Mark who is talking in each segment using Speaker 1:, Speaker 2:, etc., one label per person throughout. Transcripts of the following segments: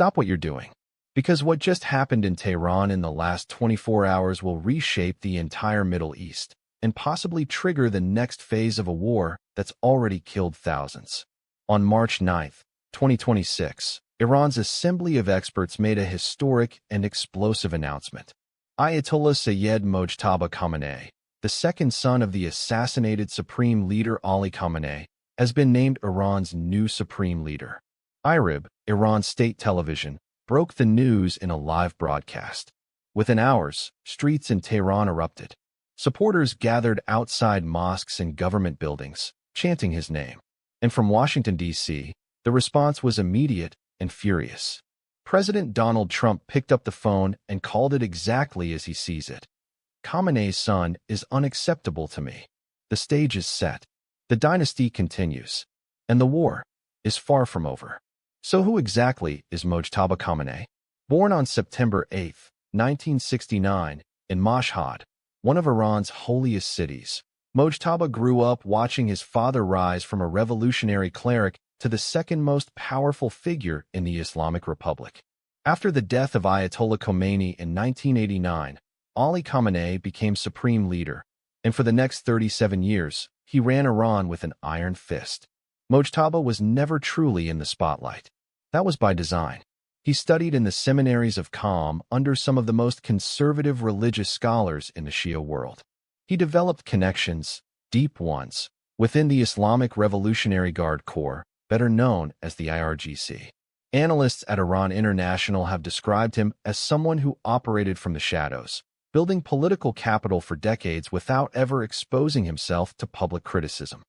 Speaker 1: stop what you're doing. Because what just happened in Tehran in the last 24 hours will reshape the entire Middle East and possibly trigger the next phase of a war that's already killed thousands. On March 9, 2026, Iran's Assembly of Experts made a historic and explosive announcement. Ayatollah Mojtaba Khamenei, the second son of the assassinated Supreme Leader Ali Khamenei, has been named Iran's new Supreme Leader. IRIB, Iran's state television, broke the news in a live broadcast. Within hours, streets in Tehran erupted. Supporters gathered outside mosques and government buildings, chanting his name. And from Washington, D.C., the response was immediate and furious. President Donald Trump picked up the phone and called it exactly as he sees it. Khamenei's son is unacceptable to me. The stage is set. The dynasty continues. And the war is far from over. So who exactly is Mojtaba Khamenei? Born on September 8, 1969, in Mashhad, one of Iran's holiest cities, Mojtaba grew up watching his father rise from a revolutionary cleric to the second most powerful figure in the Islamic Republic. After the death of Ayatollah Khomeini in 1989, Ali Khamenei became supreme leader, and for the next 37 years, he ran Iran with an iron fist. Mojtaba was never truly in the spotlight. That was by design. He studied in the seminaries of Qom under some of the most conservative religious scholars in the Shia world. He developed connections, deep ones, within the Islamic Revolutionary Guard Corps, better known as the IRGC. Analysts at Iran International have described him as someone who operated from the shadows, building political capital for decades without ever exposing himself to public criticism.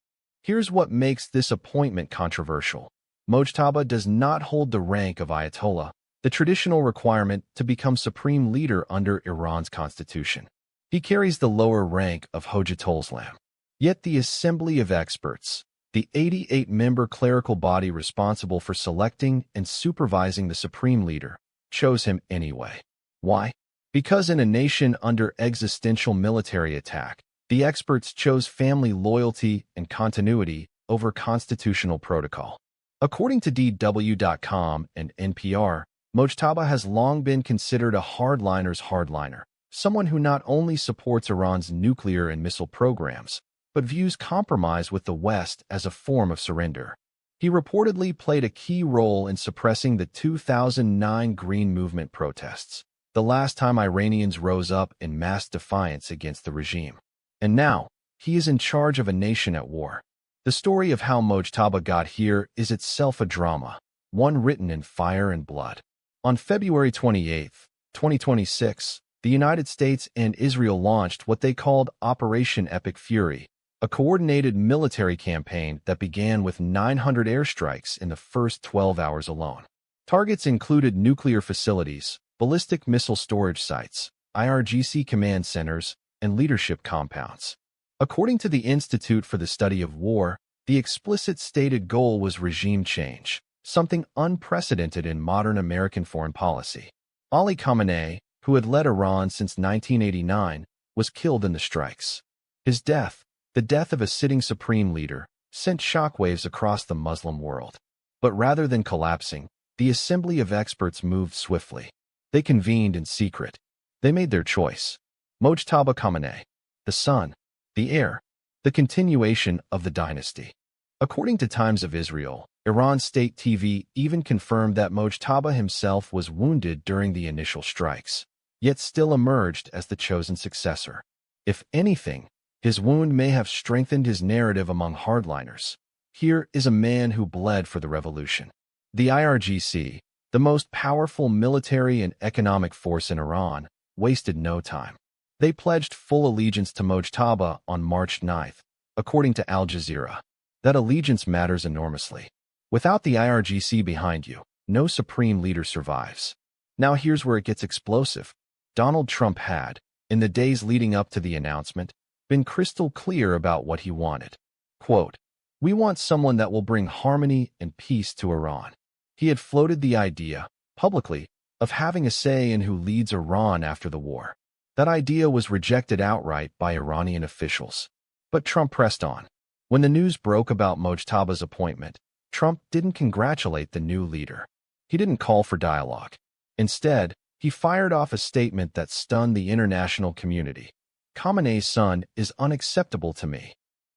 Speaker 1: Here's what makes this appointment controversial. Mojtaba does not hold the rank of Ayatollah, the traditional requirement to become supreme leader under Iran's constitution. He carries the lower rank of Hojatollah. Yet the Assembly of Experts, the 88-member clerical body responsible for selecting and supervising the supreme leader, chose him anyway. Why? Because in a nation under existential military attack, the experts chose family loyalty and continuity over constitutional protocol. According to DW.com and NPR, Mojtaba has long been considered a hardliner's hardliner, someone who not only supports Iran's nuclear and missile programs, but views compromise with the West as a form of surrender. He reportedly played a key role in suppressing the 2009 Green Movement protests, the last time Iranians rose up in mass defiance against the regime. And now, he is in charge of a nation at war. The story of how Mojtaba got here is itself a drama, one written in fire and blood. On February 28, 2026, the United States and Israel launched what they called Operation Epic Fury, a coordinated military campaign that began with 900 airstrikes in the first 12 hours alone. Targets included nuclear facilities, ballistic missile storage sites, IRGC command centers, and leadership compounds. According to the Institute for the Study of War, the explicit stated goal was regime change, something unprecedented in modern American foreign policy. Ali Khamenei, who had led Iran since 1989, was killed in the strikes. His death, the death of a sitting supreme leader, sent shockwaves across the Muslim world. But rather than collapsing, the Assembly of Experts moved swiftly. They convened in secret. They made their choice. Mojtaba Khamenei, the son, the heir, the continuation of the dynasty. According to Times of Israel, Iran's state TV even confirmed that Mojtaba himself was wounded during the initial strikes, yet still emerged as the chosen successor. If anything, his wound may have strengthened his narrative among hardliners. Here is a man who bled for the revolution. The IRGC, the most powerful military and economic force in Iran, wasted no time. They pledged full allegiance to Mojtaba on March 9, according to Al Jazeera. That allegiance matters enormously. Without the IRGC behind you, no supreme leader survives. Now here's where it gets explosive. Donald Trump had, in the days leading up to the announcement, been crystal clear about what he wanted. Quote, "We want someone that will bring harmony and peace to Iran." He had floated the idea, publicly, of having a say in who leads Iran after the war. That idea was rejected outright by Iranian officials. But Trump pressed on. When the news broke about Mojtaba's appointment, Trump didn't congratulate the new leader. He didn't call for dialogue. Instead, he fired off a statement that stunned the international community. Khamenei's son is unacceptable to me.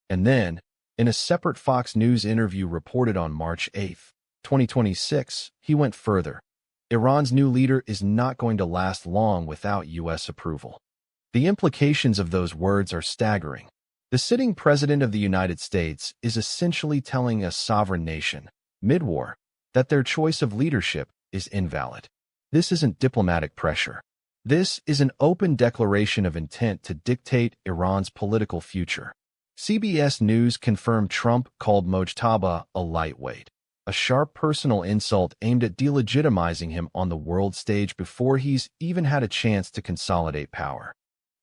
Speaker 1: And then, in a separate Fox News interview reported on March 8, 2026, he went further. Iran's new leader is not going to last long without U.S. approval. The implications of those words are staggering. The sitting president of the United States is essentially telling a sovereign nation, mid-war, that their choice of leadership is invalid. This isn't diplomatic pressure. This is an open declaration of intent to dictate Iran's political future. CBS News confirmed Trump called Mojtaba a lightweight, a sharp personal insult aimed at delegitimizing him on the world stage before he's even had a chance to consolidate power.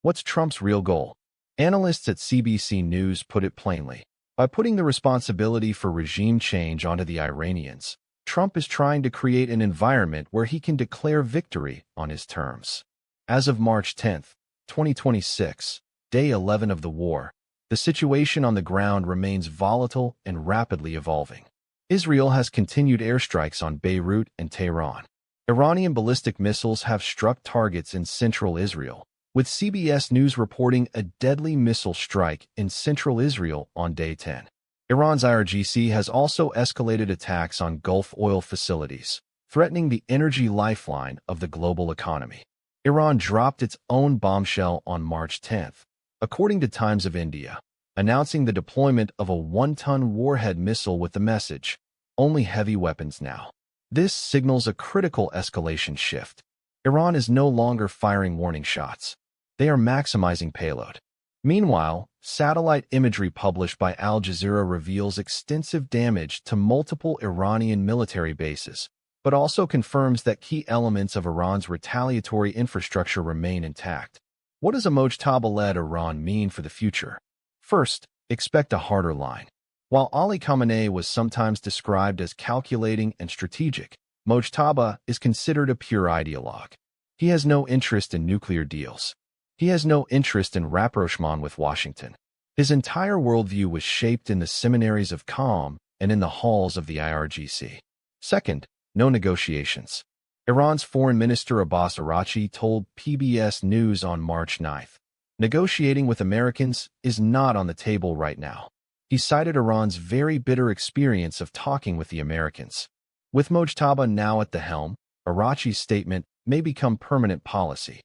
Speaker 1: What's Trump's real goal? Analysts at CBC News put it plainly. By putting the responsibility for regime change onto the Iranians, Trump is trying to create an environment where he can declare victory on his terms. As of March 10, 2026, day 11 of the war, the situation on the ground remains volatile and rapidly evolving. Israel has continued airstrikes on Beirut and Tehran. Iranian ballistic missiles have struck targets in central Israel, with CBS News reporting a deadly missile strike in central Israel on day 10. Iran's IRGC has also escalated attacks on Gulf oil facilities, threatening the energy lifeline of the global economy. Iran dropped its own bombshell on March 10, according to Times of India, announcing the deployment of a 1-ton warhead missile with the message, "Only heavy weapons now." This signals a critical escalation shift. Iran is no longer firing warning shots. They are maximizing payload. Meanwhile, satellite imagery published by Al Jazeera reveals extensive damage to multiple Iranian military bases, but also confirms that key elements of Iran's retaliatory infrastructure remain intact. What does a Mojtaba-led Iran mean for the future? First, expect a harder line. While Ali Khamenei was sometimes described as calculating and strategic, Mojtaba is considered a pure ideologue. He has no interest in nuclear deals. He has no interest in rapprochement with Washington. His entire worldview was shaped in the seminaries of Qom and in the halls of the IRGC. Second, no negotiations. Iran's Foreign Minister Abbas Araghchi told PBS News on March 9, "Negotiating with Americans is not on the table right now." He cited Iran's very bitter experience of talking with the Americans. With Mojtaba now at the helm, Araghchi's statement may become permanent policy.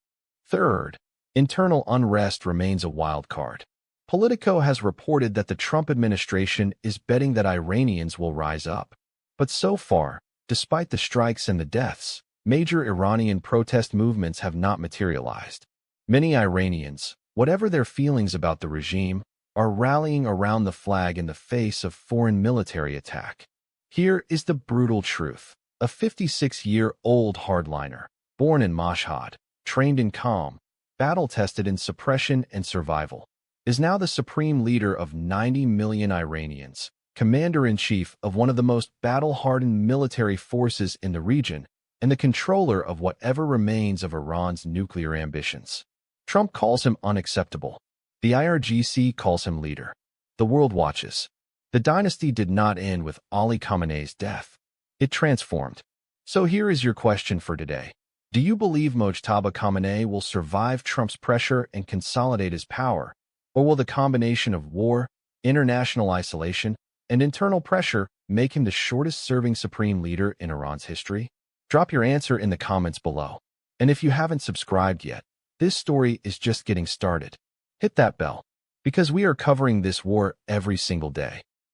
Speaker 1: Third, internal unrest remains a wild card. Politico has reported that the Trump administration is betting that Iranians will rise up. But so far, despite the strikes and the deaths, major Iranian protest movements have not materialized. Many Iranians, whatever their feelings about the regime, are rallying around the flag in the face of foreign military attack. Here is the brutal truth. A 56-year-old hardliner, born in Mashhad, trained in Qom, battle-tested in suppression and survival, is now the supreme leader of 90 million Iranians, commander-in-chief of one of the most battle-hardened military forces in the region, and the controller of whatever remains of Iran's nuclear ambitions. Trump calls him unacceptable. The IRGC calls him leader. The world watches. The dynasty did not end with Ali Khamenei's death. It transformed. So here is your question for today. Do you believe Mojtaba Khamenei will survive Trump's pressure and consolidate his power, or will the combination of war, international isolation, and internal pressure make him the shortest-serving supreme leader in Iran's history? Drop your answer in the comments below. And if you haven't subscribed yet, this story is just getting started. Hit that bell, because we are covering this war every single day.